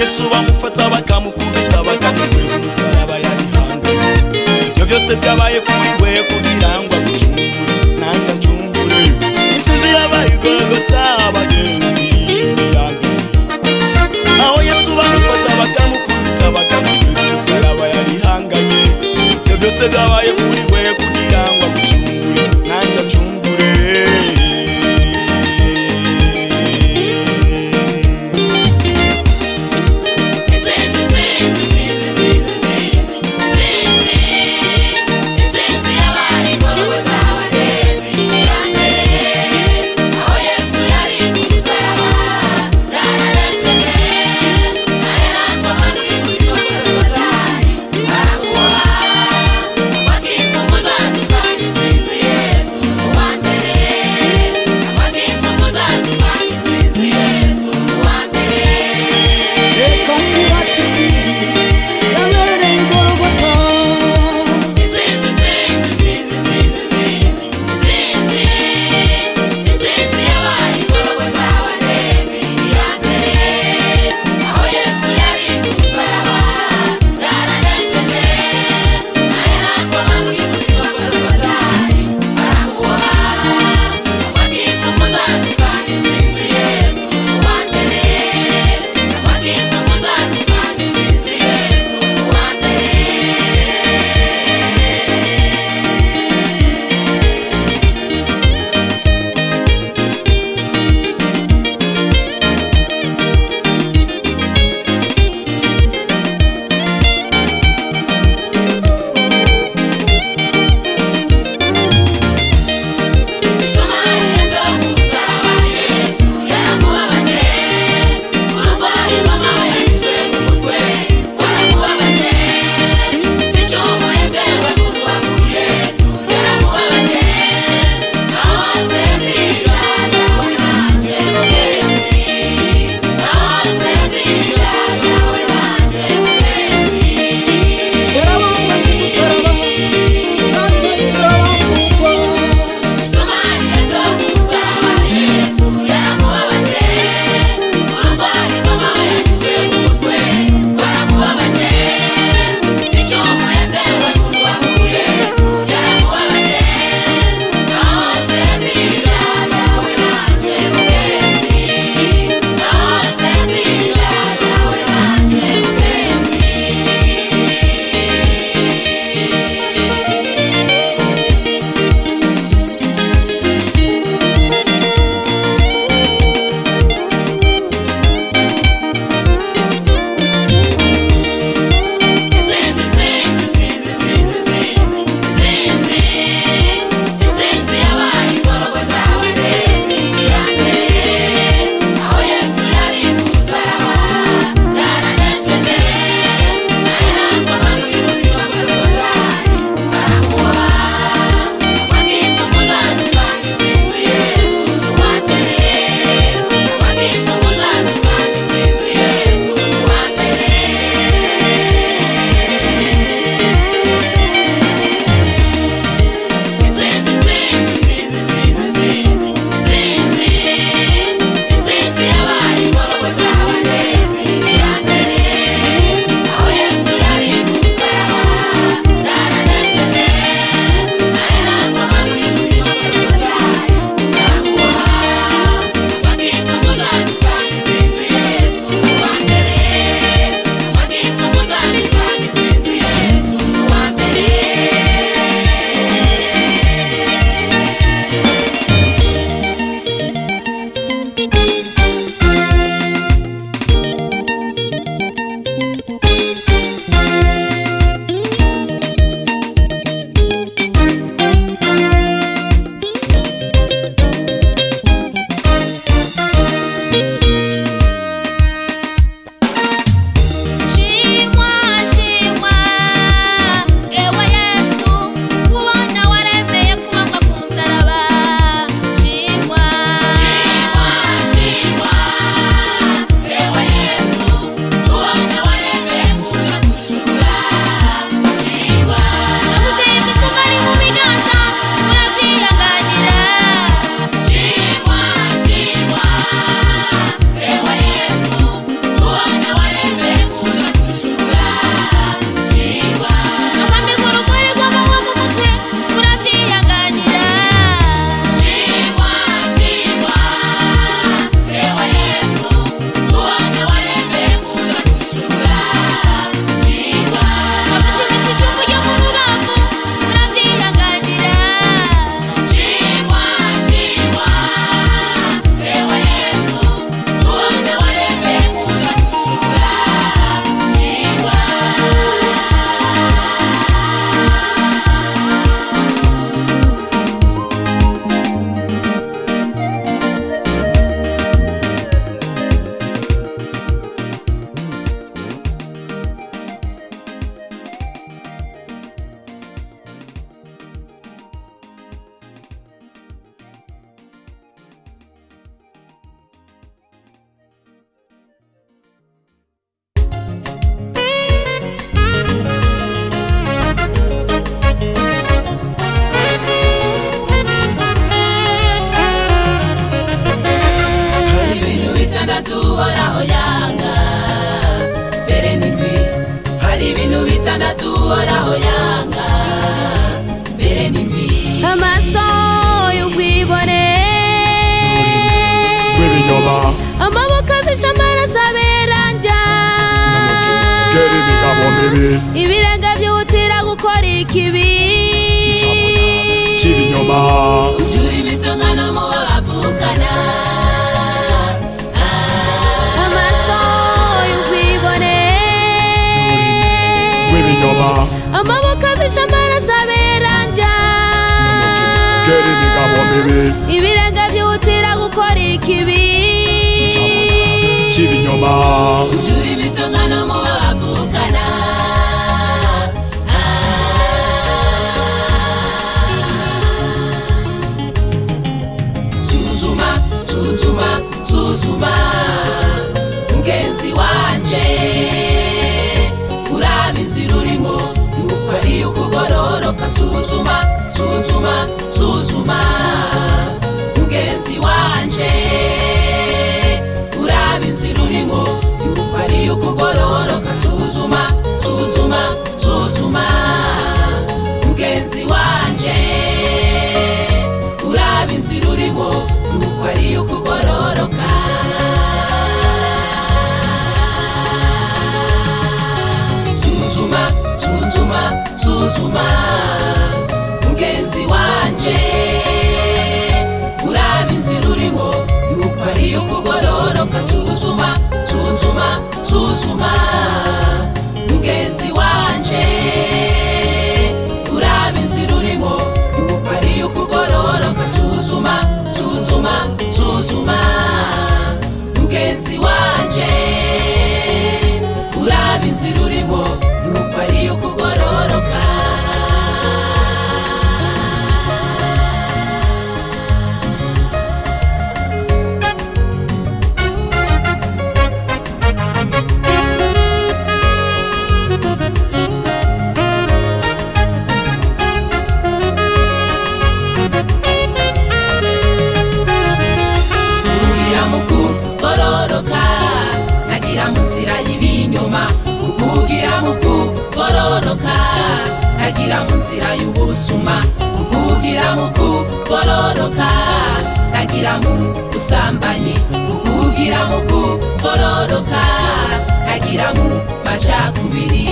Yesu bamufata bakamukubita bakamukuriza umusaraba yarihanganye. Ibyo byose byabaye kuri we kugira ngo agucungure nanjye acungure. Intsinzi yabaye Golgota abagenzi yambere, aho Yesu bamufata bakamukubita bakamukuriza umusaraba yarihanganye. Ibyo byose byabaye kuri we kugira ngo agucungure nanjye acungure. Wakifunga uhoraho yanga mbere n'indwi. Amaso y'ubwibone rw'ibinyoma, amaboko afishe amaraso aberanja, gera imigabo mibi, ibiranga byihutira gukora ikibi, cy'ibinyoma, ujura imitongano mu babavukana. Amaso y'ubwibone rw'ibinyoma, amaboko afishe amaraso aberanja, gera imigabo mibi, ibiranga byihutira gukora ikibi, cy'ibinyoma, ujura imitongano mu babavukana. Suzuma, suzuma, suzuma mugenzi wanje, uraba inzira urimo yuko ari ukugororoka. Suzuma, suzuma, suzuma mugenzi wanje, uraba inzira urimo yuko ari ukugororoka. Suzuma, suzuma, suzuma mugenzi wanje, uraba inzira urimo yuko ari ukugororoka. Suzuma, suzuma, suzuma mugenzi wanje, uraba inzira urimo yuko ari ukugororoka. Suzuma, suzuma, suzuma mugenzi wanje, uraba inzira urimo yuko ari ukugororoka. Suzuma, suzuma, suzuma mugenzi wanje, uraba inzira urimo yuko ari ukugororoka. Kugira mu kugororoka nagira mu nzira y'ibinyoma, kugira mu kugororoka nagira mu nzira y'ubusuma, kugira mu kugororoka nagira mu busambanyi, kugira mu kugororoka nagira mu macakubiri.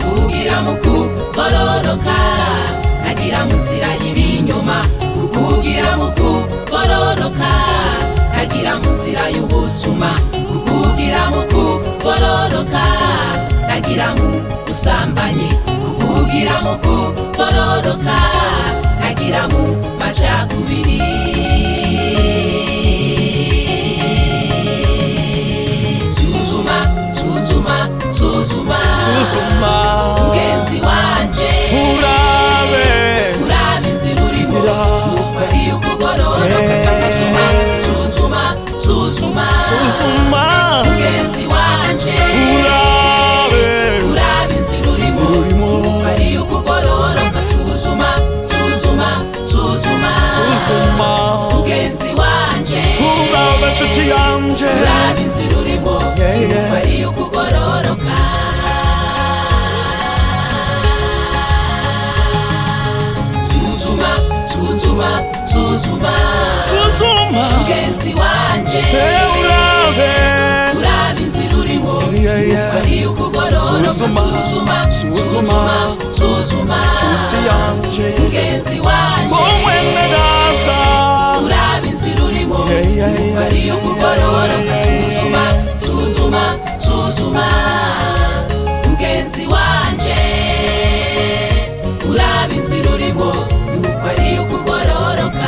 Kugira mu kugororoka nagira mu nzira y'ibinyoma, kugira mu kugororoka nagira mu nzira y'ubusuma, kugira mu kugororoka nagira mu busambanyi, kugira mu kugororoka nagira mu macakubiri. Suzuma, suzuma, suzuma, suzuma mugenzi wanje, urabe inzira urimo yuko ari ukugororoka. Suzuma, suzuma, suzuma, suzuma mugenzi wanje, urabe inzira urimo yuko ari ukugororoka. Suzuma, suzuma, suzuma, suzuma mugenzi wanje, urabe nshuti yanje, uraba inzira urimo yuko ari ukugororoka. Suzuma, suzuma, suzuma, suzuma mugenzi wanje, urabe inzira urimo yuko ari ukugororoka. Suzuma, Suzuma, suzuma, suzuma nshuti yanje, mugenzi wanje, wowe medata, uraba inzira urimo yuko ari ukugororoka. Suzuma, suzuma, suzuma mugenzi wanje, uraba inzira urimo yuko ari ukugororoka.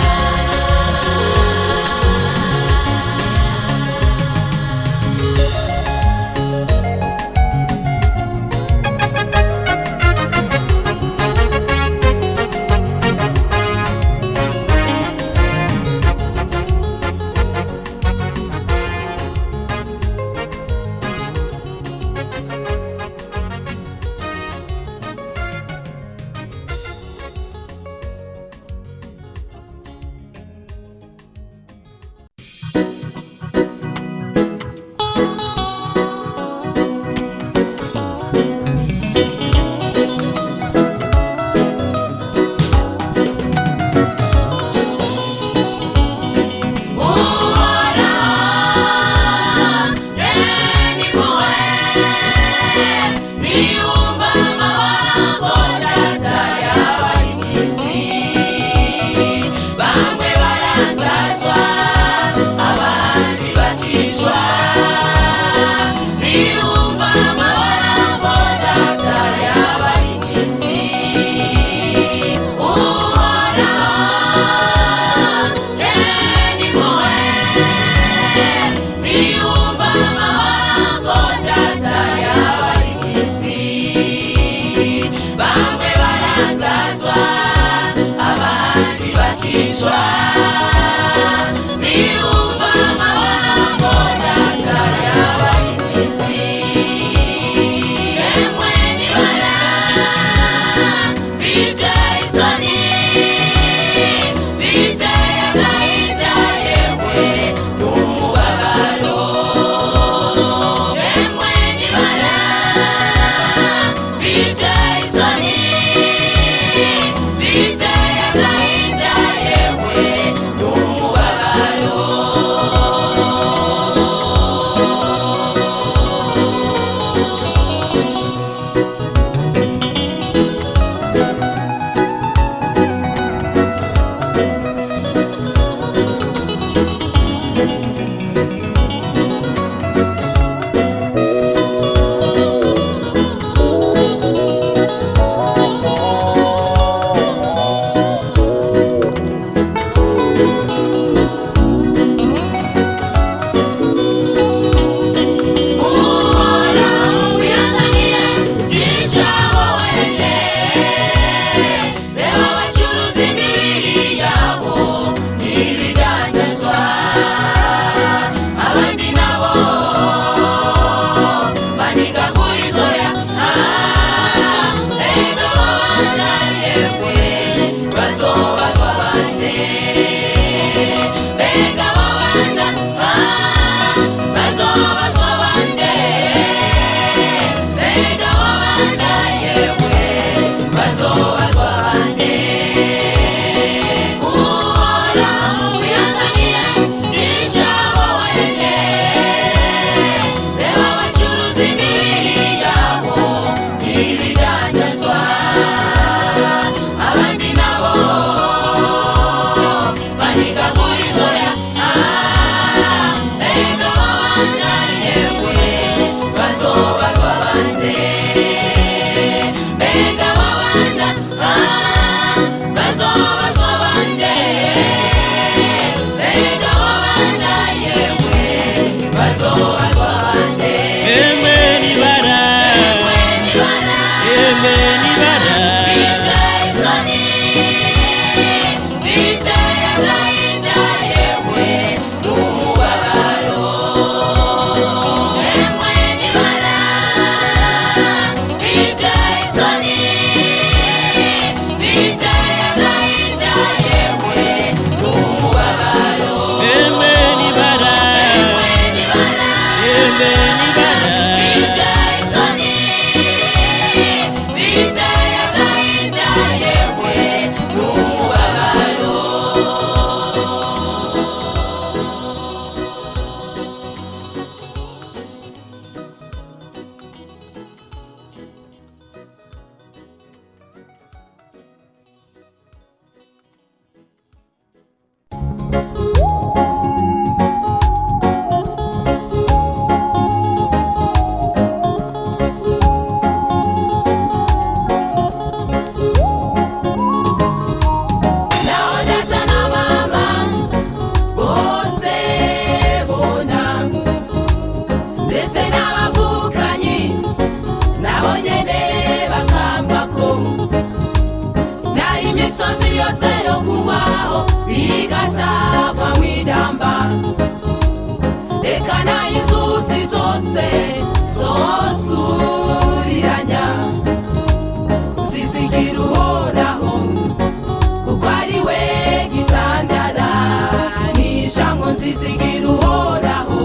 nzizigira uhoraho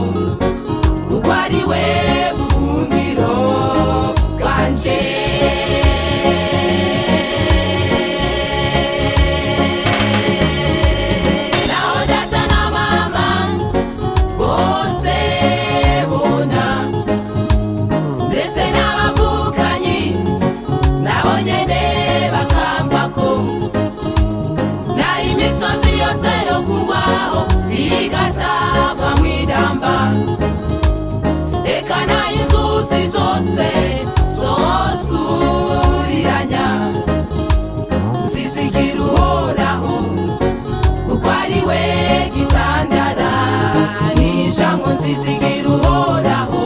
kuko ari we buhungiro bwanje. Naho data na mama bose bona ndetse n'abavukanyi nabo nyene bakamvako, naho imisozi yose yo kugwaho igatabwa mw'idamba, eka naho inzuzi zose zosuriranya, nzizigira uhoraho kuko ari we gitandara n'ijambo. Nzizigira uhoraho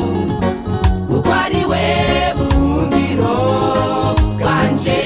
kuko ari we buhungiro bwanje.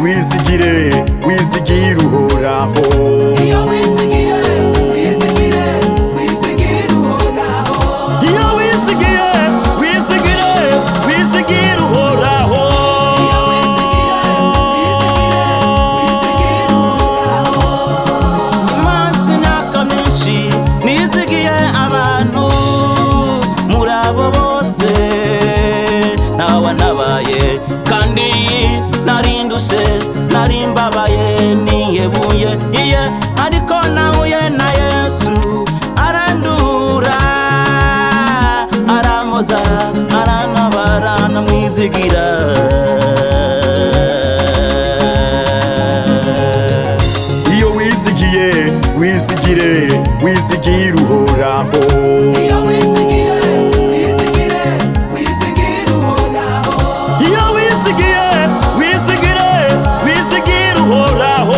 Wizigire uhoraho. Iyo wizigiye uhoraho. Iyo wizigire uhoraho. Iyo wizigiye uhoraho. Imanzi imyaka myinshi nizigiye abantu, muri abo bose ntawe nabaye kandi narindushe narimbabaye niyebuye iye, ariko nahuye na Yesu arandura aramoza arantabara namwizigira. Iyo wizigiye wizigiye wizigire wizigire uhoraho. iyo wizigiye wizigire wizigire uhoraho. iyo wizigiye wizigire wizigire uhoraho.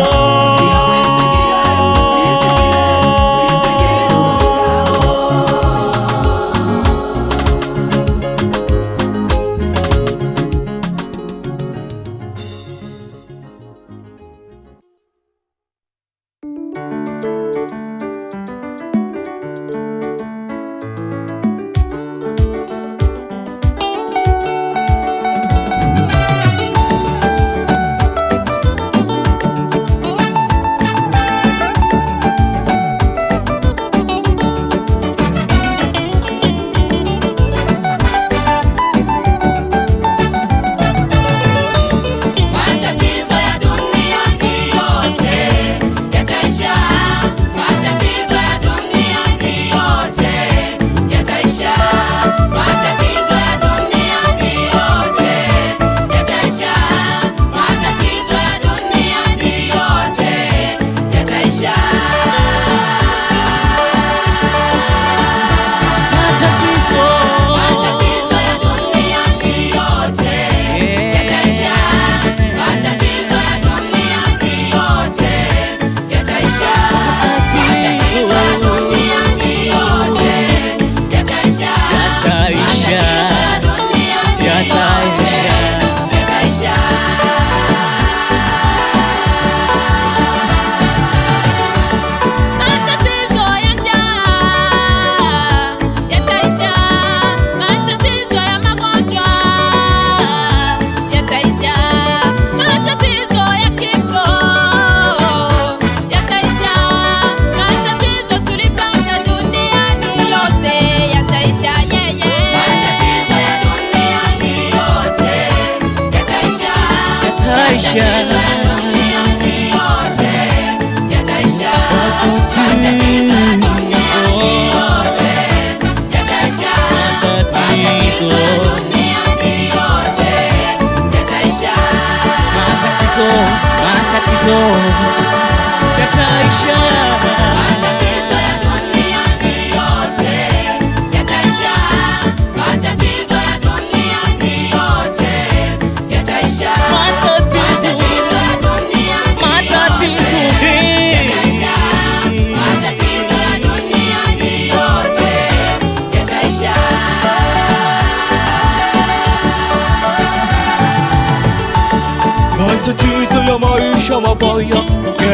Matatizo ya maisha mabaya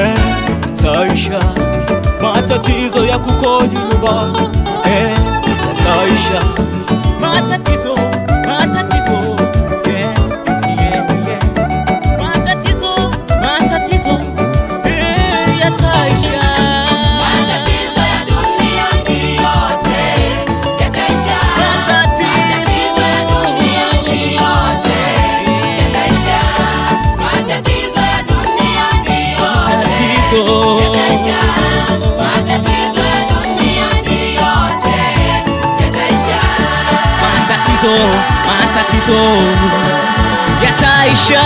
yataisha, matatizo ya kukodi nyumbani yataisha, matatizo matatizo yataisha. Matatizo ya duniani yote yataisha. Matatizo ya duniani yote yataisha. Matatizo ya duniani yote yataisha. Matatizo ya duniani yote yataisha. Matatizo yataisha.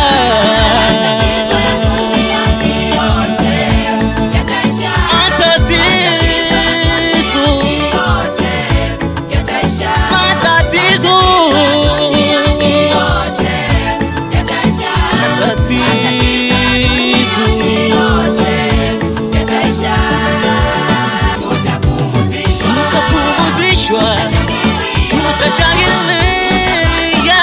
Tutashangilia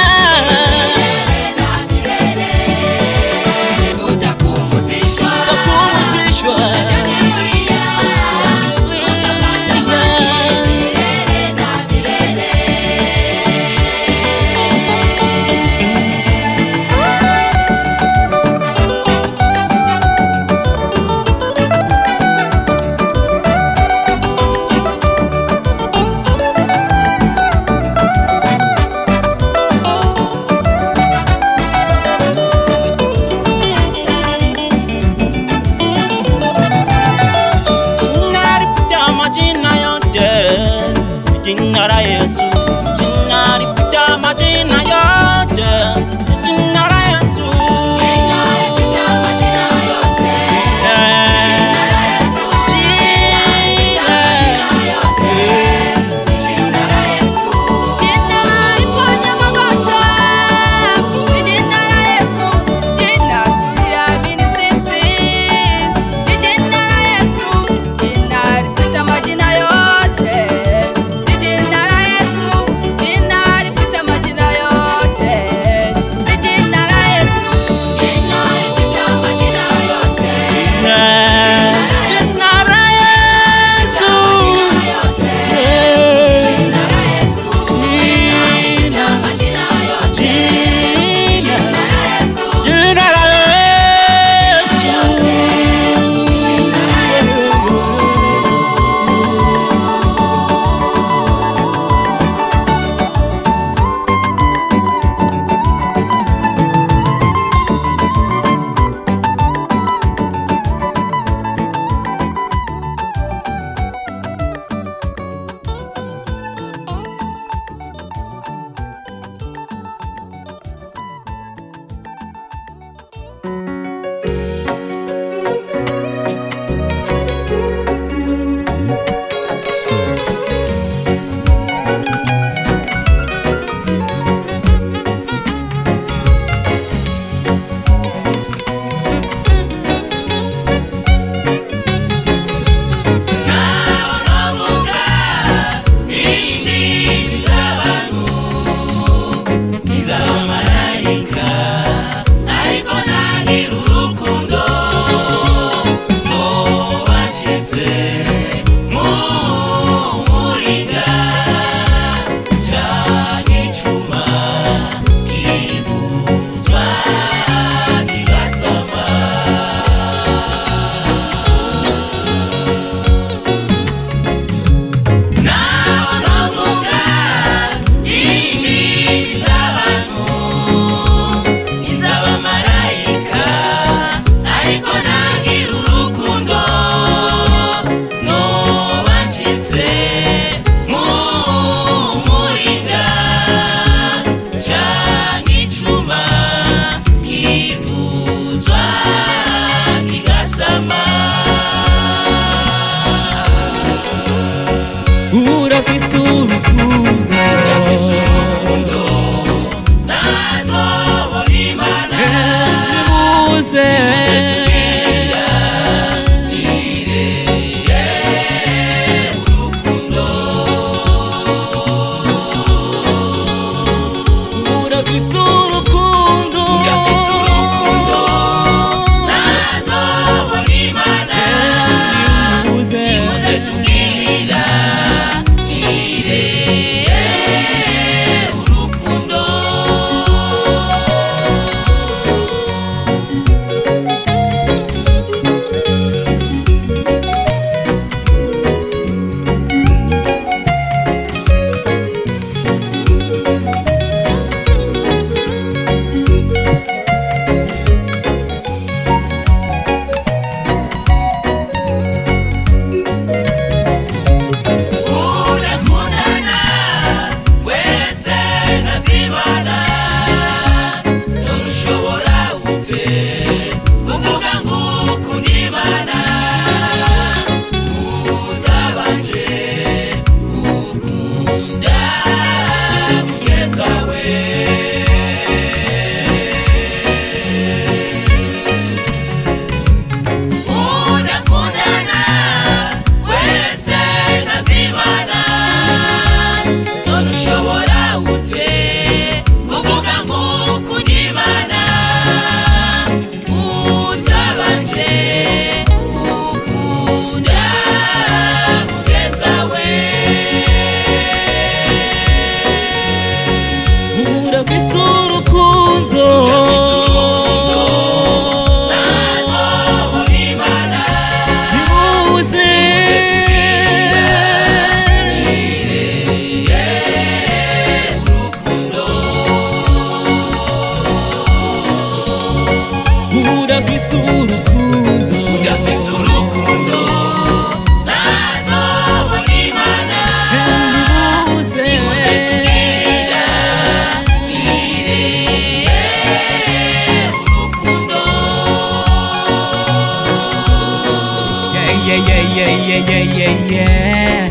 yeah.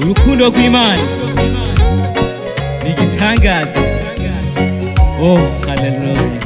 Urukundo rw'Imana ni igitangaza. Oh, hallelujah.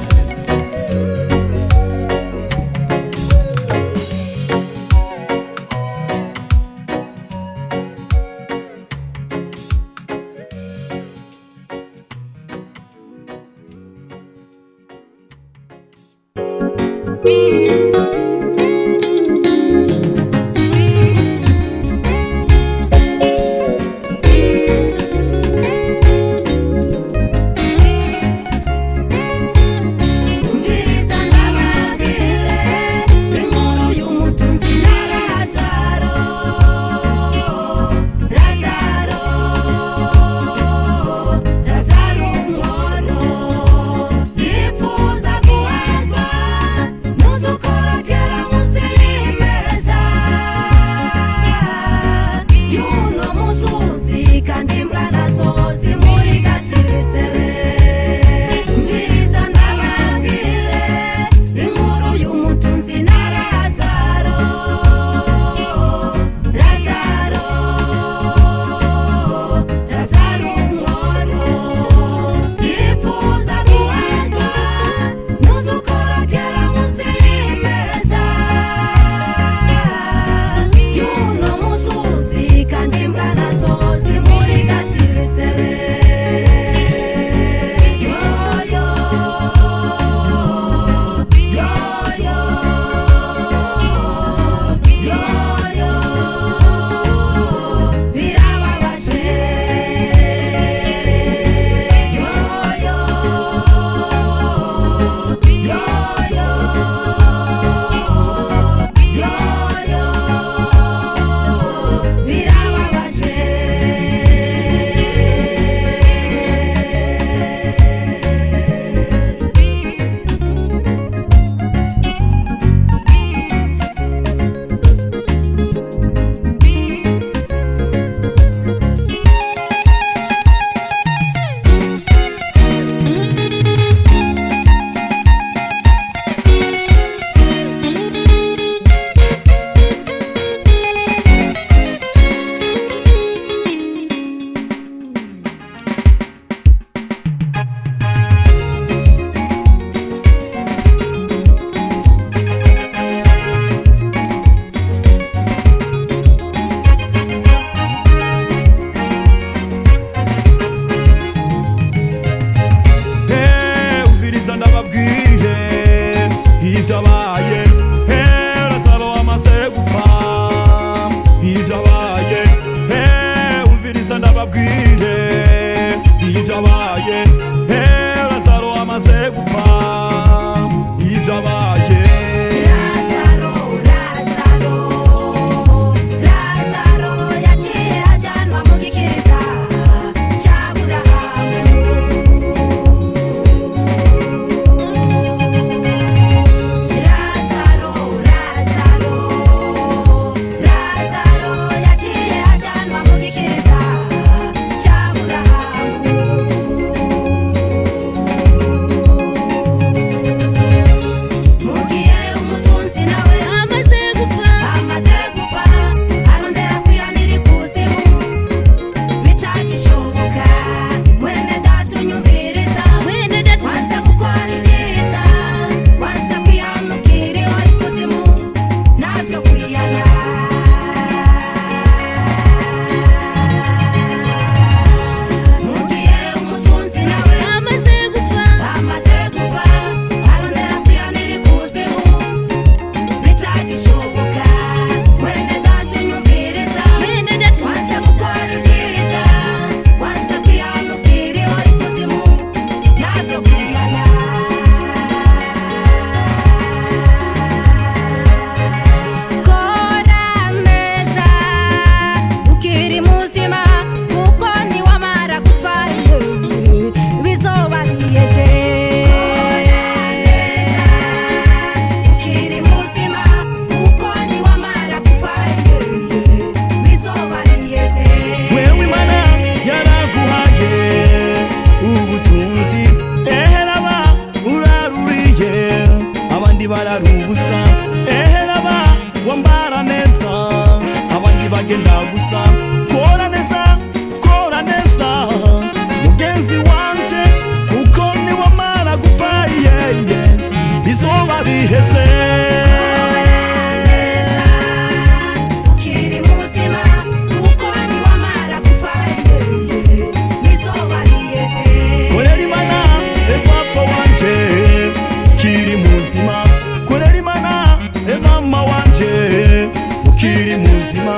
muzima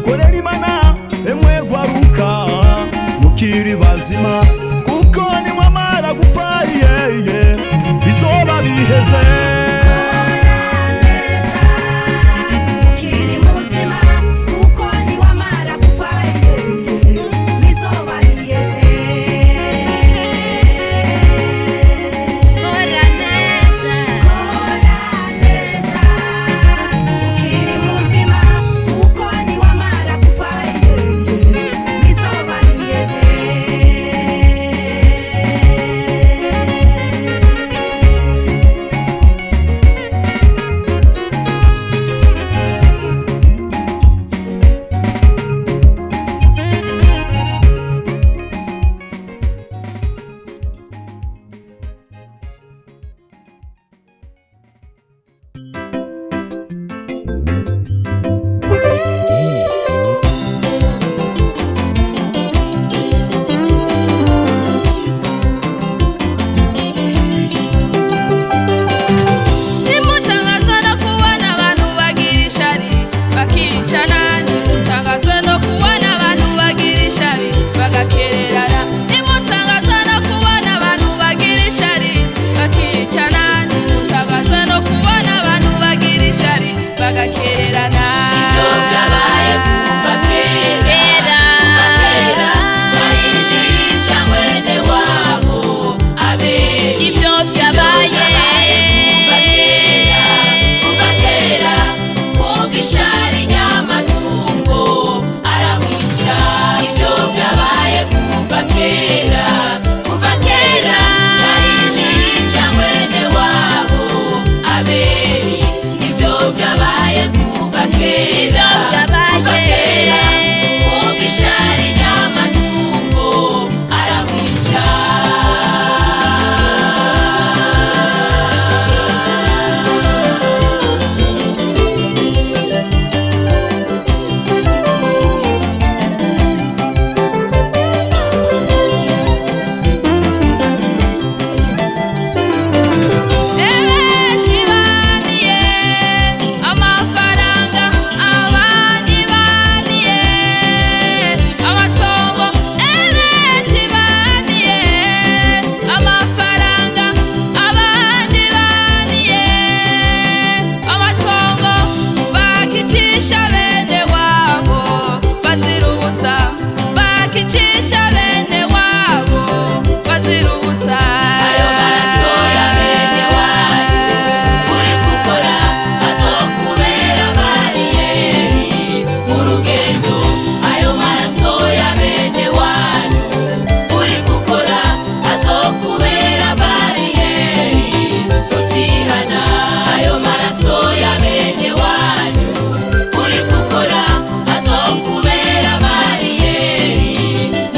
korera Imana emwe gwaruka mukiri bazima kuko niwamara gupfa bizoba biheze.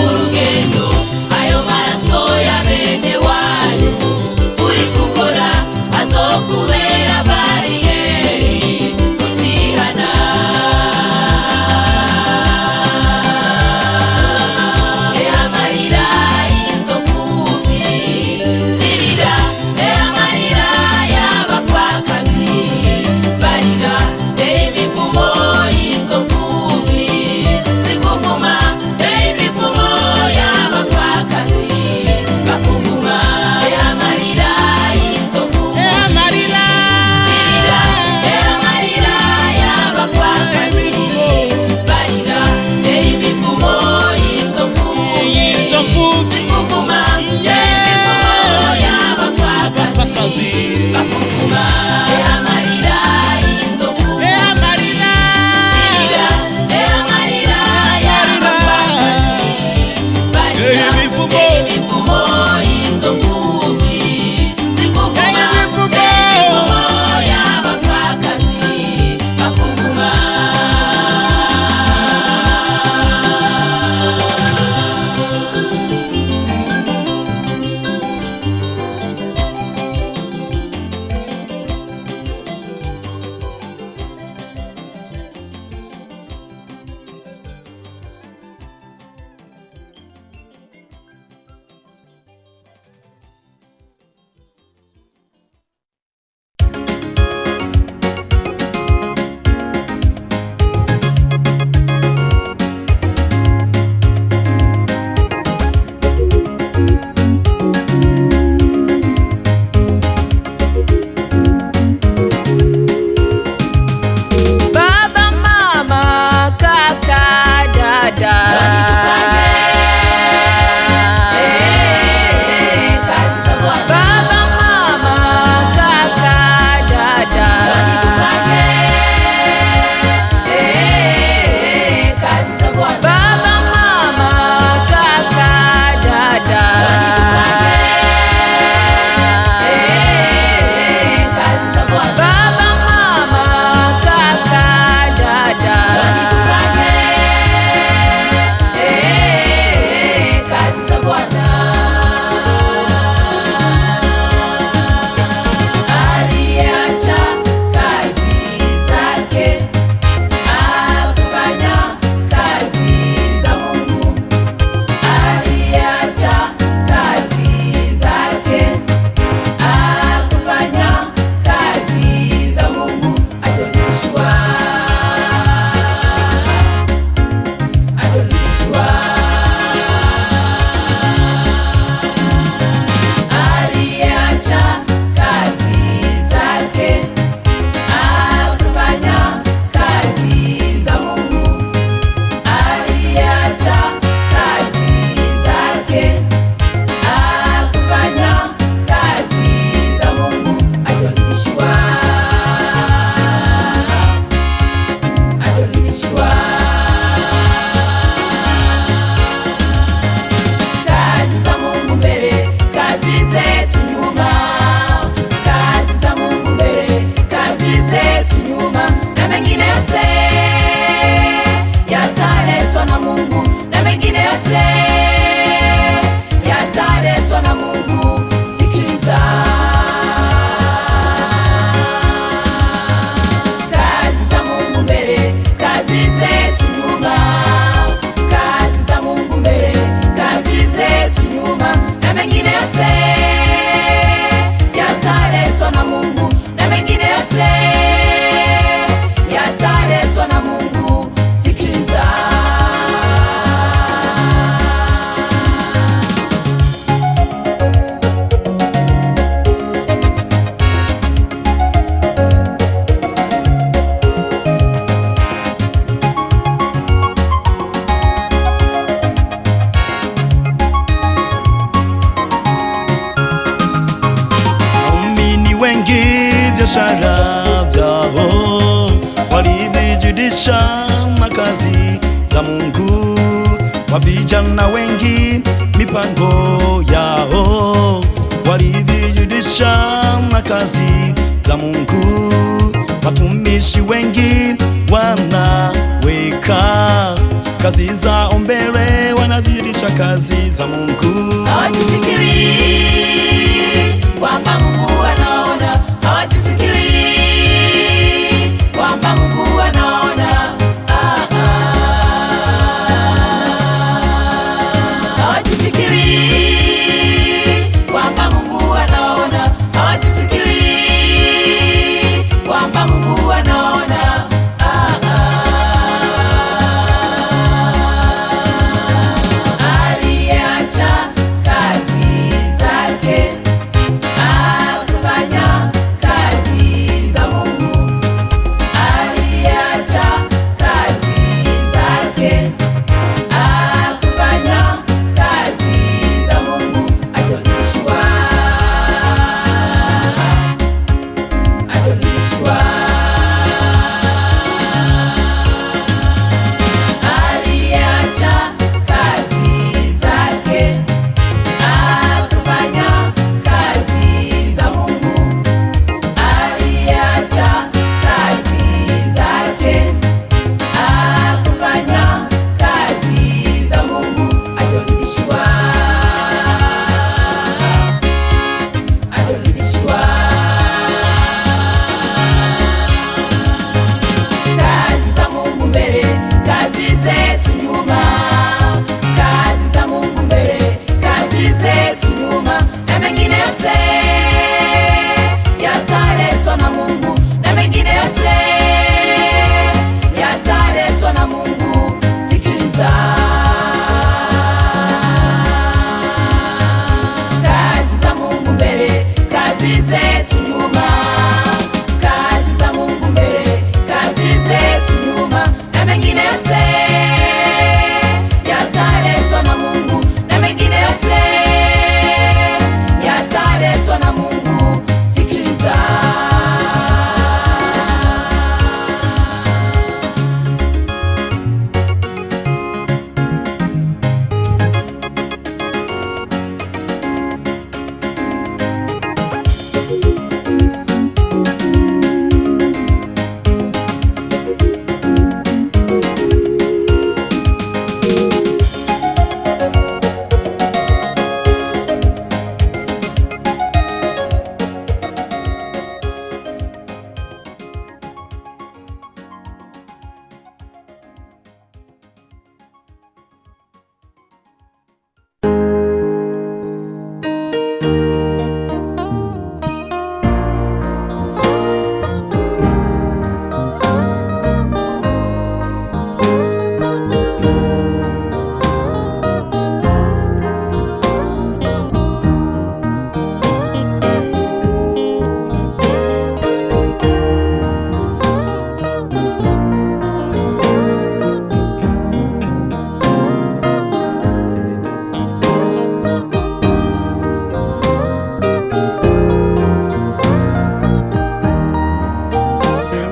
Urugendo biashara vyao, walivijidisha na kazi za Mungu. Kwa vijana wengi mipango yao, walivijidisha na kazi za Mungu. Watumishi wengi wanaweka kazi zao mbele, wanazidisha kazi za Mungu. Hawajifikiri kwamba Mungu anaona, hawajifikiri kwamba Mungu anaona. Hawajifikiri kwamba Mungu anaona, hawajifikiri kwamba Mungu anaona. Aliacha kazi zake akafanya kazi za Mungu. Aliacha kazi zake akafanya kazi za Mungu. Atazidishiwa, atazidishiwa. Aliacha kazi zake akafanya kazi za Mungu. Aliacha kazi zake akafanya kazi za Mungu. Atazidishiwa, atazidishiwa. Kazi za Mungu mbele, kazi zetu nyuma. Kazi za Mungu mbele, kazi zetu nyuma. Na mengine yote yataletwa na Mungu, na mengine yote yataletwa na Mungu. Sikiliza. Kazi za Mungu mbele, kazi zetu nyuma. Kazi za Mungu mbele, kazi zetu nyuma. Na mengine yote yataletwa na Mungu, na mengine yote yataletwa na Mungu. Sikiliza.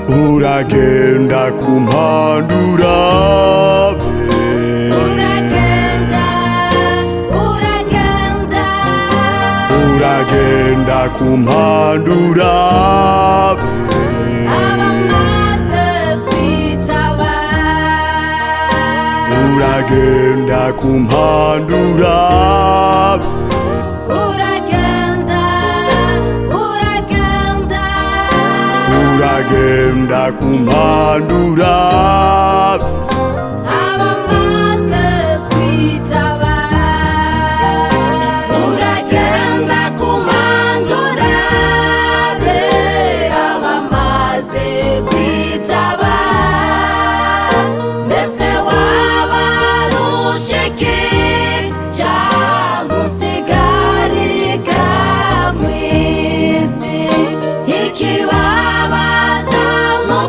Uragenda kumpandura uragenda kumpandura Abamaze kwitaba, uragenda kumpandura uragenda, uragenda, uragenda kumpandura abamaze kwitaba, uragenda kumandura be, abamaze kwitaba. Mbese wabarusha iki cyangwa usigarika mu isi? Ikibabaza no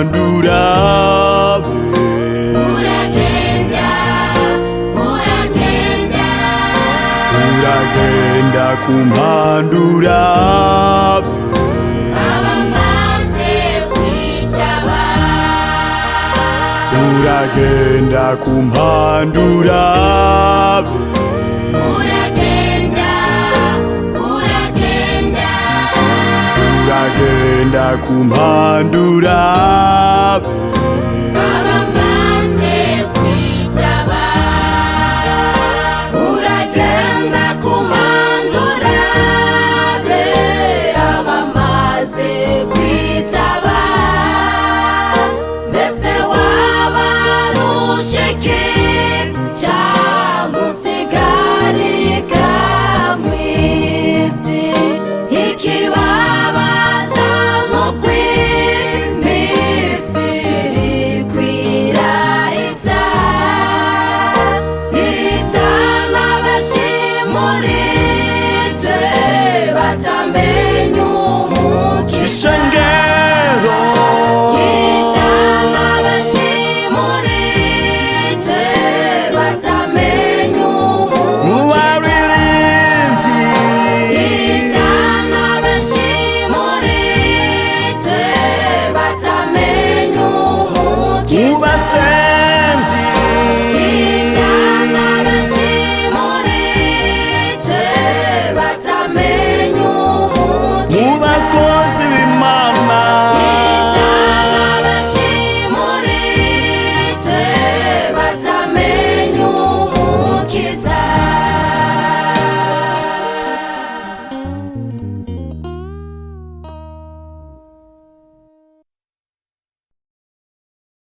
kumpandurabe uragenda kumpandurabe uragenda kumpandurabe uragenda kumpandurabe